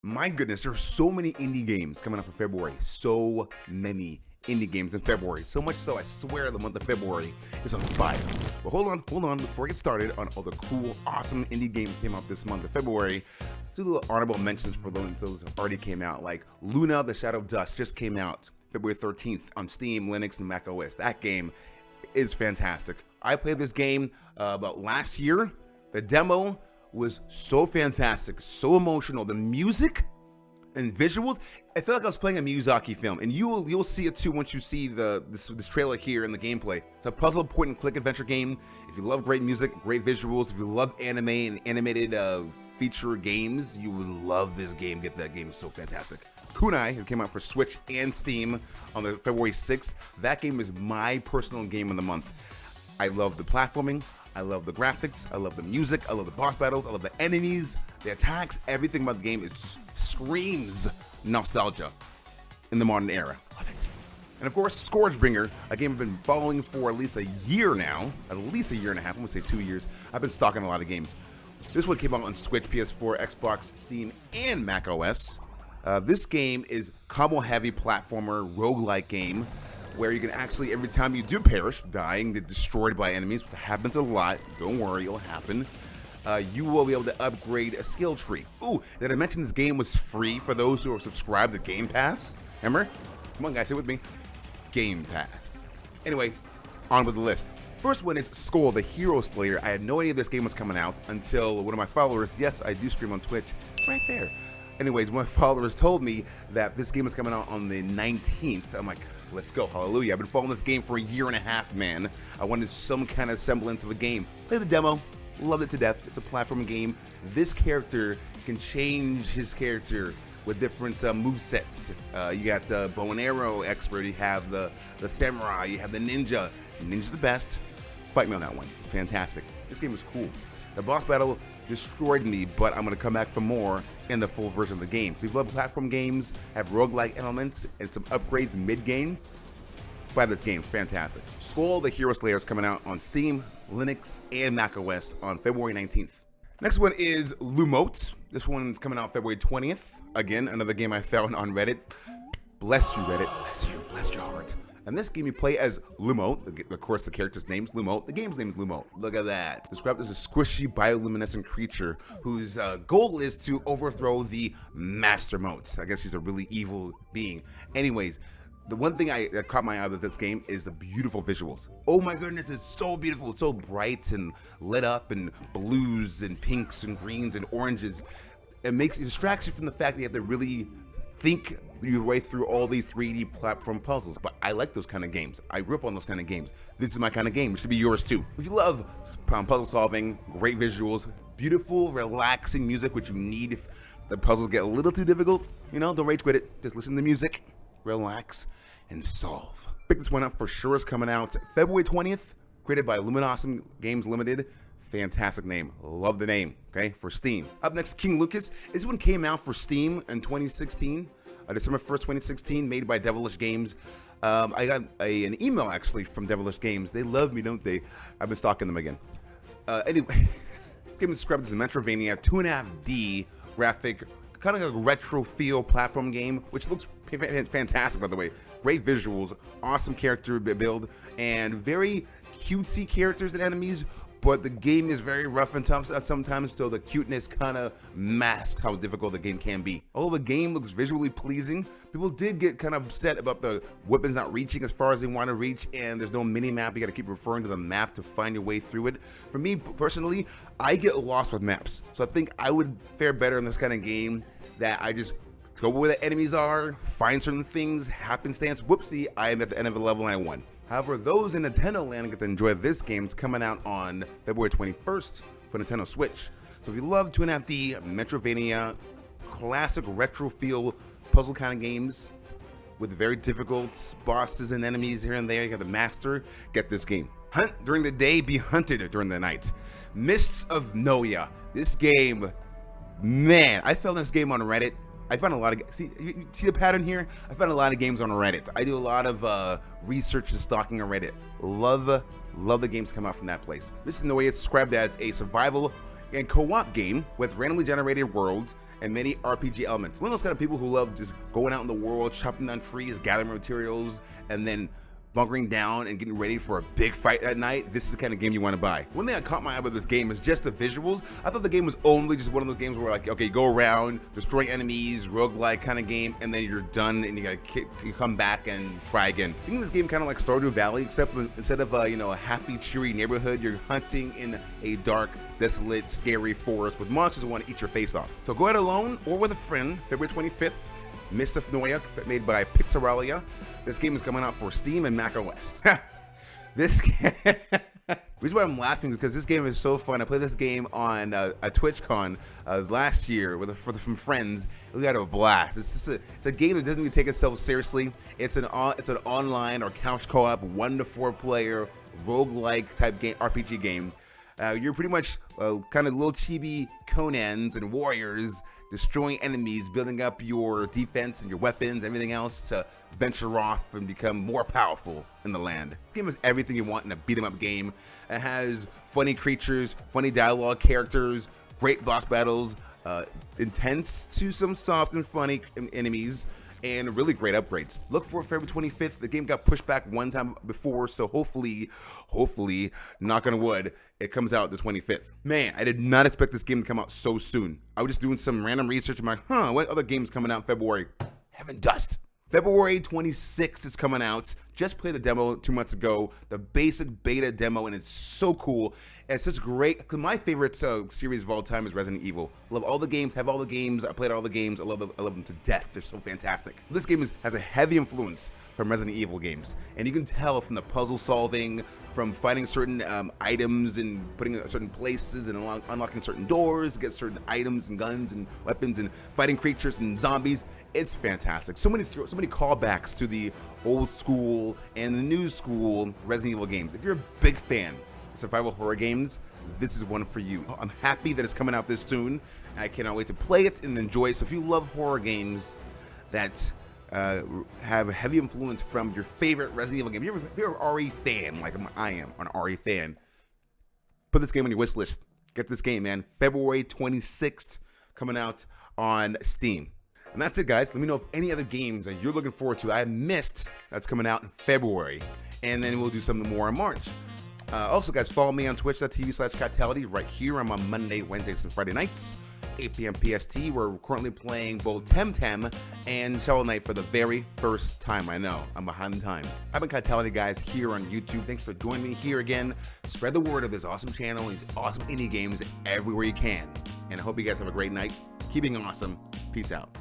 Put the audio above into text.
My goodness, there are so many indie games coming up in February. So many indie games in February. So much so, I swear the month of February is on fire. But hold on, before I get started on all the cool, awesome indie games that came out this month of February, do little honorable mentions for those that already came out, like Luna, The Shadow of Dust just came out February 13th on Steam, Linux, and macOS. That game is fantastic. I played this game about last year. The demo was so fantastic, so emotional. The music and visuals, I felt like I was playing a Miyazaki film, and you'll see it too once you see this trailer here and the gameplay. It's a puzzle point-and-click adventure game. If you love great music, great visuals, if you love anime and animated feature games, you would love this game. Get that game, it's so fantastic. KUNAI, it came out for Switch and Steam on the February 6th. That game is my personal game of the month. I love the platforming, I love the graphics, I love the music, I love the boss battles, I love the enemies, the attacks. Everything about the game screams nostalgia in the modern era. Love it. And of course, ScourgeBringer, a game I've been following for at least a year now, at least a year and a half, I would say 2 years. I've been stalking a lot of games. This one came out on Switch, PS4, Xbox, Steam, and macOS. This game is combo-heavy platformer, roguelike game, where you can actually, every time you do perish, dying, get destroyed by enemies, which happens a lot, don't worry, it'll happen, you will be able to upgrade a skill tree. Ooh, did I mention this game was free for those who are subscribed to Game Pass? Remember? Come on guys, say it with me. Game Pass. Anyway, on with the list. First one is Skul, the Hero Slayer. I had no idea this game was coming out until one of my followers, yes, I do stream on Twitch, right there. Anyways, one of my followers told me that this game is coming out on the 19th. I'm like, let's go, hallelujah. I've been following this game for a year and a half, man. I wanted some kind of semblance of a game. Played the demo, loved it to death. It's a platform game. This character can change his character with different movesets. You got the bow and arrow expert, you have the samurai, you have the ninja. Ninja's the best. Fight me on that one, it's fantastic. This game is cool. The boss battle destroyed me, but I'm going to come back for more in the full version of the game. So if you love platform games, have roguelike elements, and some upgrades mid-game, buy this game. It's fantastic. Skul, the Hero Slayer is coming out on Steam, Linux, and macOS on February 19th. Next one is Lumote. This one's coming out February 20th. Again, another game I found on Reddit. Bless you, Reddit. Bless you. Bless your heart. In this game, you play as Lumote. Of course, the character's name's Lumote. The game's name is Lumote. Look at that. Described as a squishy bioluminescent creature whose goal is to overthrow the Master Motes. I guess he's a really evil being. Anyways, the one thing that caught my eye with this game is the beautiful visuals. Oh my goodness, it's so beautiful. It's so bright and lit up, and blues and pinks and greens and oranges. It distracts you from the fact that you have to really think your way through all these 3D platform puzzles. But I like those kind of games. I grew up on those kind of games. This is my kind of game. It should be yours too. If you love puzzle solving, great visuals, beautiful, relaxing music, which you need if the puzzles get a little too difficult, don't rage quit it. Just listen to the music, relax, and solve. Pick this one up for sure. It's coming out February 20th, created by Lumote Games Limited. Fantastic name. Love the name, okay, for Steam. Up next, King Lucas. This one came out for Steam in 2016, December 1st, 2016, made by Devilish Games. I got an email, actually, from Devilish Games. They love me, don't they? I've been stalking them again. Anyway, game is described as a Metroidvania 2.5D graphic, kind of like a retro feel platform game, which looks fantastic, by the way. Great visuals, awesome character build, and very cutesy characters and enemies. But the game is very rough and tough sometimes, so the cuteness kind of masks how difficult the game can be. Although the game looks visually pleasing, people did get kind of upset about the weapons not reaching as far as they want to reach, and there's no mini-map. You got to keep referring to the map to find your way through it. For me, personally, I get lost with maps, so I think I would fare better in this kind of game that I just go where the enemies are, find certain things, happenstance, whoopsie, I am at the end of the level and I won. However, those in Nintendo land get to enjoy this game. It's coming out on February 21st for Nintendo Switch. So if you love 2.5D, Metroidvania, classic retro feel puzzle kind of games with very difficult bosses and enemies here and there, you got the master, get this game. Hunt during the day, be hunted during the night. Mists of Noyah. This game, man, I found this game on Reddit. I found a lot of, see the pattern here? I found a lot of games on Reddit. I do a lot of research and stalking on Reddit. Love the games come out from that place. This is the way it's described as a survival and co-op game with randomly generated worlds and many RPG elements. One of those kind of people who love just going out in the world, chopping down trees, gathering materials, and then bunkering down and getting ready for a big fight at night. This is the kind of game you want to buy. One thing that caught my eye with this game is just the visuals. I thought the game was only just one of those games where, like, okay, you go around, destroy enemies, roguelike kind of game, and then you're done and you come back and try again. I think this game kind of like Stardew Valley, except for, instead of a happy, cheery neighborhood, you're hunting in a dark, desolate, scary forest with monsters who want to eat your face off. So go out alone or with a friend, February 25th. Mists of Noyah, made by Pixaralia. This game is coming out for Steam and macOS. This game, the reason why I'm laughing is because this game is so fun. I played this game on a TwitchCon last year with some friends. We had a blast. It's a game that doesn't even take itself seriously. It's an online or couch co-op 1 to 4 player roguelike type game, RPG game. You're pretty much kind of little chibi Conans and warriors, destroying enemies, building up your defense and your weapons, everything else to venture off and become more powerful in the land. This game is everything you want in a beat-em-up game. It has funny creatures, funny dialogue, characters, great boss battles, intense to some soft and funny enemies, and really great upgrades. Look for February 25th. The game got pushed back one time before, so hopefully, knock on wood, it comes out the 25th. Man, I did not expect this game to come out so soon. I was just doing some random research. I'm like, what other games coming out in February? Heaven dust. February 26th is coming out. Just played the demo 2 months ago, the basic beta demo, and it's so cool. And it's such great, because my favorite series of all time is Resident Evil. Love all the games, have all the games, I played all the games, I love them to death. They're so fantastic. This game has a heavy influence from Resident Evil games, and you can tell from the puzzle solving, from finding certain items and putting it in certain places and unlocking certain doors to get certain items and guns and weapons and fighting creatures and zombies. It's fantastic. So many callbacks to the old school and the new school Resident Evil games. If you're a big fan of survival horror games, this is one for you. I'm happy that it's coming out this soon. I cannot wait to play it and enjoy it. So if you love horror games that have a heavy influence from your favorite Resident Evil game, if you're an RE fan, like I am, an RE fan, put this game on your wish list. Get this game, man. February 26th, coming out on Steam. And that's it, guys. Let me know if any other games that you're looking forward to I missed that's coming out in February. And then we'll do something more in March. Also, guys, follow me on twitch.tv/Kaitality right here. I'm on Monday, Wednesdays, and Friday nights, 8 p.m. PST. We're currently playing both Temtem and Shovel Knight for the very first time. I know, I'm behind the times. I've been Kaitality, guys, here on YouTube. Thanks for joining me here again. Spread the word of this awesome channel and these awesome indie games everywhere you can. And I hope you guys have a great night. Keep being awesome. Peace out.